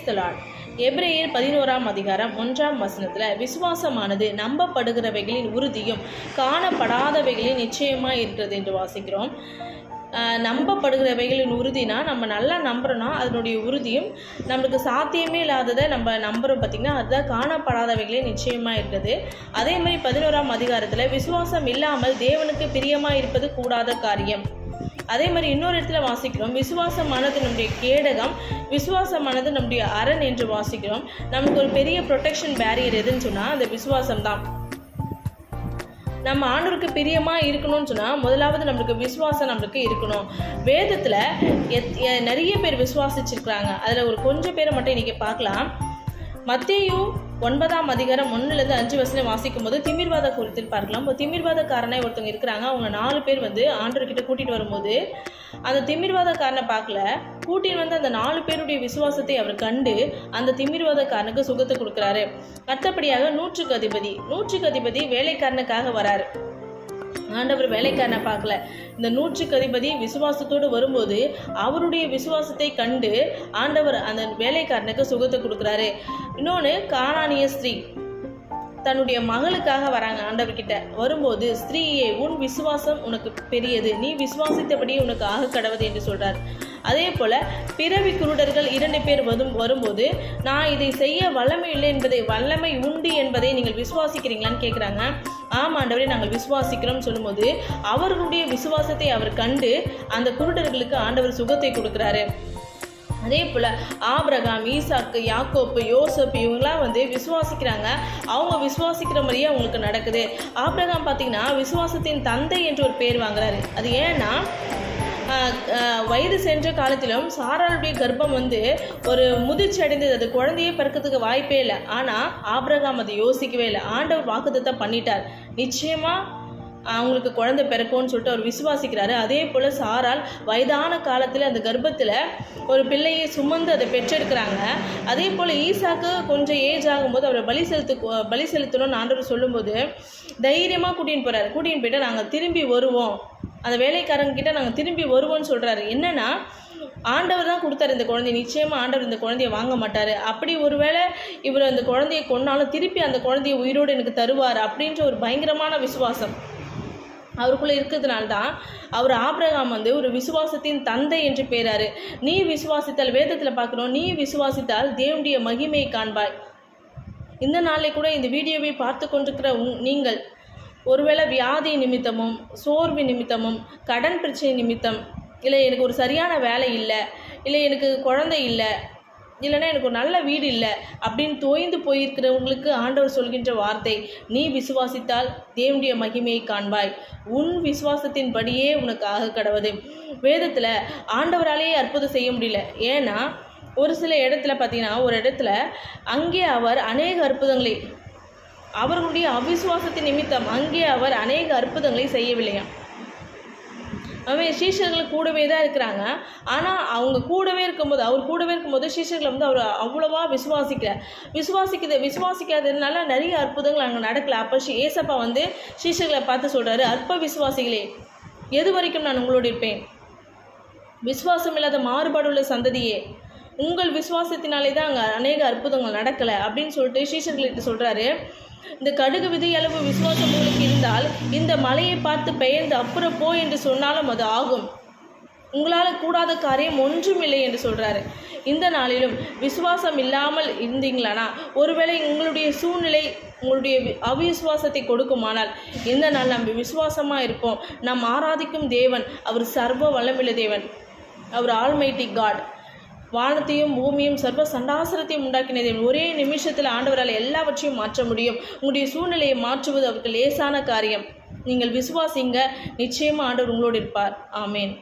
Praise the Lord. எபிரேயர் 11ஆம் அதிகாரம் 1ஆம் வசனத்தில் விசுவாசமானது நம்பப்படுகிறவைகளின் உறுதியும் காணப்படாதவைகளின் நிச்சயமாக இருக்கிறது என்று வாசிக்கிறோம். நம்பப்படுகிறவைகளின் உறுதினா நம்ம நல்லா நம்புறோன்னா அதனுடைய உறுதியும், நம்மளுக்கு சாத்தியமே இல்லாததை நம்ம நம்புகிறோம் பார்த்திங்கன்னா அதுதான் காணப்படாதவைகளே நிச்சயமாக இருக்குது. அதே மாதிரி 11ஆம் அதிகாரத்தில் விசுவாசம் இல்லாமல் தேவனுக்கு பிரியமாக இருப்பது கூடாத காரியம். அதே மாதிரி இன்னொரு இடத்துல வாசிக்கிறோம், விசுவாசமானது நம்முடைய கேடகம், விசுவாசமானது நம்முடைய அரண் என்று வாசிக்கிறோம். நமக்கு ஒரு பெரிய ப்ரொடெக்ஷன் பேரியர் எதுன்னு சொன்னால் அந்த விசுவாசம் தான். நம்ம ஆண்டவருக்கு பிரியமாக இருக்கணும்னு சொன்னால் முதலாவது நம்மளுக்கு விசுவாசம் நம்மளுக்கு இருக்கணும். வேதத்தில் நிறைய பேர் விசுவாசிச்சிருக்கிறாங்க. அதில் ஒரு கொஞ்சம் பேரை மட்டும் இன்றைக்கி பார்க்கலாம். மத்தேயு 9ஆம் அதிகாரம் 1-5 வசனம் வாசிக்கும் போது திமிர்வாத குறித்து பார்க்கலாம். இப்போ திமிர்வாதக்காரனே ஒருத்தவங்க இருக்கிறாங்க. அவங்க 4 பேர் ஆண்டவர்கிட்ட கூட்டிகிட்டு வரும்போது அந்த திமிர்வாதக்காரனை பார்க்கல, கூட்டின்னு அந்த 4 பேருடைய விசுவாசத்தை அவர் கண்டு அந்த திமிர்வாதக்காரனுக்கு சுகத்தை கொடுக்குறாரு. மற்றபடியாக 100க்கு அதிபதி வேலைக்காரனுக்காக வராரு. ஆண்டவர் வேலைக்காரனை பார்க்கல, இந்த 100க்கு அதிபதி விசுவாசத்தோடு வரும்போது அவருடைய விசுவாசத்தை கண்டு ஆண்டவர் அந்த வேலைக்காரனுக்கு சுகத்தை கொடுக்குறாரு. இன்னொன்று, கானானிய ஸ்திரீ தன்னுடைய மகளுக்காக வராங்க ஆண்டவர்கிட்ட. வரும்போது, ஸ்திரீயே உன் விசுவாசம் உனக்கு பெரியது, நீ விசுவாசித்தபடி உனக்கு ஆக கடவுது என்று சொல்றார். அதே போல பிறவி குருடர்கள் 2 பேர் வரும்போது, நான் இதை செய்ய வல்லமை இல்லை என்பதை, வல்லமை உண்டு என்பதை நீங்கள் விசுவாசிக்கிறீங்களான்னு கேட்குறாங்க. ஆமாண்டவரே நாங்கள் விசுவாசிக்கிறோம் சொல்லும்போது அவர்களுடைய விசுவாசத்தை அவர் கண்டு அந்த குருடர்களுக்கு ஆண்டவர் சுகத்தை கொடுக்குறாரு. அதே போல் ஆபிரகாம், ஈசாக்கு, யாக்கோப்பு, யோசப் இவங்களாம் விசுவாசிக்கிறாங்க. அவங்க விசுவாசிக்கிற மாதிரியே அவங்களுக்கு நடக்குது. ஆபிரகாம் பார்த்திங்கன்னா விசுவாசத்தின் தந்தை என்று ஒரு பேர் வாங்குறாரு. அது ஏன்னா வயது சென்ற காலத்திலும் சாராளுடைய கர்ப்பம் ஒரு முதிர்ச்சி அடைந்தது. அது குழந்தையே பிறக்கிறதுக்கு வாய்ப்பே இல்லை. ஆனால் ஆபிரகாம் அதை யோசிக்கவே இல்லை. ஆண்டவர் வாக்குத்தத்தம் பண்ணிட்டார், நிச்சயமாக அவங்களுக்கு குழந்தை பிறக்கும்னு சொல்லிட்டு அவர் விசுவாசிக்கிறாரு. அதே போல் சாரால் வயதான காலத்தில் அந்த கர்ப்பத்தில் ஒரு பிள்ளையை சுமந்து அதை பெற்றெடுக்கிறாங்க. அதே போல் ஈசாக்கு கொஞ்சம் ஏஜ் ஆகும்போது அவரை பலி செலுத்தணும்னு ஆண்டவர் சொல்லும்போது தைரியமாக கூட்டின்னு போயிட்டு நாங்கள் திரும்பி வருவோம், அந்த வேலைக்காரங்கிட்ட நாங்கள் திரும்பி வருவோம்னு சொல்கிறாரு. என்னென்னா ஆண்டவர் தான் கொடுத்தாரு இந்த குழந்தைய, நிச்சயமாக ஆண்டவர் இந்த குழந்தைய வாங்க மாட்டார். அப்படி ஒருவேளை இவர் அந்த குழந்தையை கொன்னாலும் திருப்பி அந்த குழந்தைய உயிரோடு எனக்கு தருவார் அப்படின்ற ஒரு பயங்கரமான விசுவாசம் அவருக்குள்ளே இருக்கிறதுனால தான் அவர் ஆபிரகாம் ஒரு விசுவாசத்தின் தந்தை என்று பேராரு. நீ விசுவாசித்தால், வேதத்தில் பார்க்குறோம், நீ விசுவாசித்தால் தேவனுடைய மகிமையை காண்பாய். இந்த நாளில் கூட இந்த வீடியோவை பார்த்து கொண்டிருக்கிற நீங்கள் ஒருவேளை வியாதி நிமித்தமும், சோர்வு நிமித்தமும், கடன் பிரச்சனை நிமித்தம், இல்லை எனக்கு ஒரு சரியான வேலை இல்லை, இல்லை எனக்கு குழந்தை இல்லை, இல்லைன்னா எனக்கு ஒரு நல்ல வீடு இல்லை அப்படின்னு தோய்ந்து போயிருக்கிறவங்களுக்கு ஆண்டவர் சொல்கின்ற வார்த்தை, நீ விசுவாசித்தால் தேவனுடைய மகிமையை காண்பாய், உன் விசுவாசத்தின்படியே உனக்கு ஆக கடவுது. வேதத்தில் ஆண்டவராலேயே அற்புதம் செய்ய முடியல. ஏன்னா ஒரு சில இடத்துல பார்த்தீங்கன்னா, ஒரு இடத்துல அங்கே அவர் அநேக அற்புதங்களை, அவர்களுடைய அவிசுவாசத்தின் நிமித்தம் அங்கே அவர் அநேக அற்புதங்களை செய்யவில்லையா. அவன் சீஷர்கள் கூடவே தான் இருக்கிறாங்க. ஆனால் அவங்க கூடவே இருக்கும்போது, அவர் கூடவே இருக்கும்போது சீஷர்கள் அவர் அவ்வளோவா விசுவாசிக்காததுனால நிறைய அற்புதங்கள் அங்கே நடக்கல. அப்போ ஏசப்பா சீஷர்களை பார்த்து சொல்கிறாரு, அற்ப விசுவாசிகளே, எது வரைக்கும் நான் உங்களோடு இருப்பேன்? விசுவாசம் இல்லாத மாறுபாடுள்ள சந்ததியே, உங்கள் விசுவாசத்தினாலே தான் அங்கே அநேக அற்புதங்கள் நடக்கலை அப்படின்னு சொல்லிட்டு சீஷர்கள்கிட்ட சொல்கிறாரு. இந்த கடுகு விதை அளவு விசுவாசம் உங்களுக்கு இருந்தால் இந்த மலையை பார்த்து பெயர்ந்து அப்புறம் போ என்று சொன்னாலும் அது ஆகும். உங்களால் கூடாத காரியம் ஒன்றும் இல்லை என்று சொல்கிறாரு. இந்த நாளிலும் விசுவாசம் இல்லாமல் இருந்தீங்களானா, ஒருவேளை உங்களுடைய சூழ்நிலை உங்களுடைய அவிசுவாசத்தை கொடுக்குமானால், இந்த நாள் நம்ம விசுவாசமாக இருப்போம். நாம் ஆராதிக்கும் தேவன் அவர் சர்வ வல்லமையுள்ள தேவன், அவர் ஆல்மைட்டி காட். வானத்தையும் பூமியும் சர்வ சண்டாசரத்தையும் உண்டாக்கின தேவன். ஒரே நிமிஷத்தில் ஆண்டவரால் எல்லாவற்றையும் மாற்ற முடியும். உங்களுடைய சூழ்நிலையை மாற்றுவது அவருக்கு லேசான காரியம். நீங்கள் விசுவாசிங்க, நிச்சயமாக ஆண்டவர் உங்களோடு இருப்பார். ஆமேன்.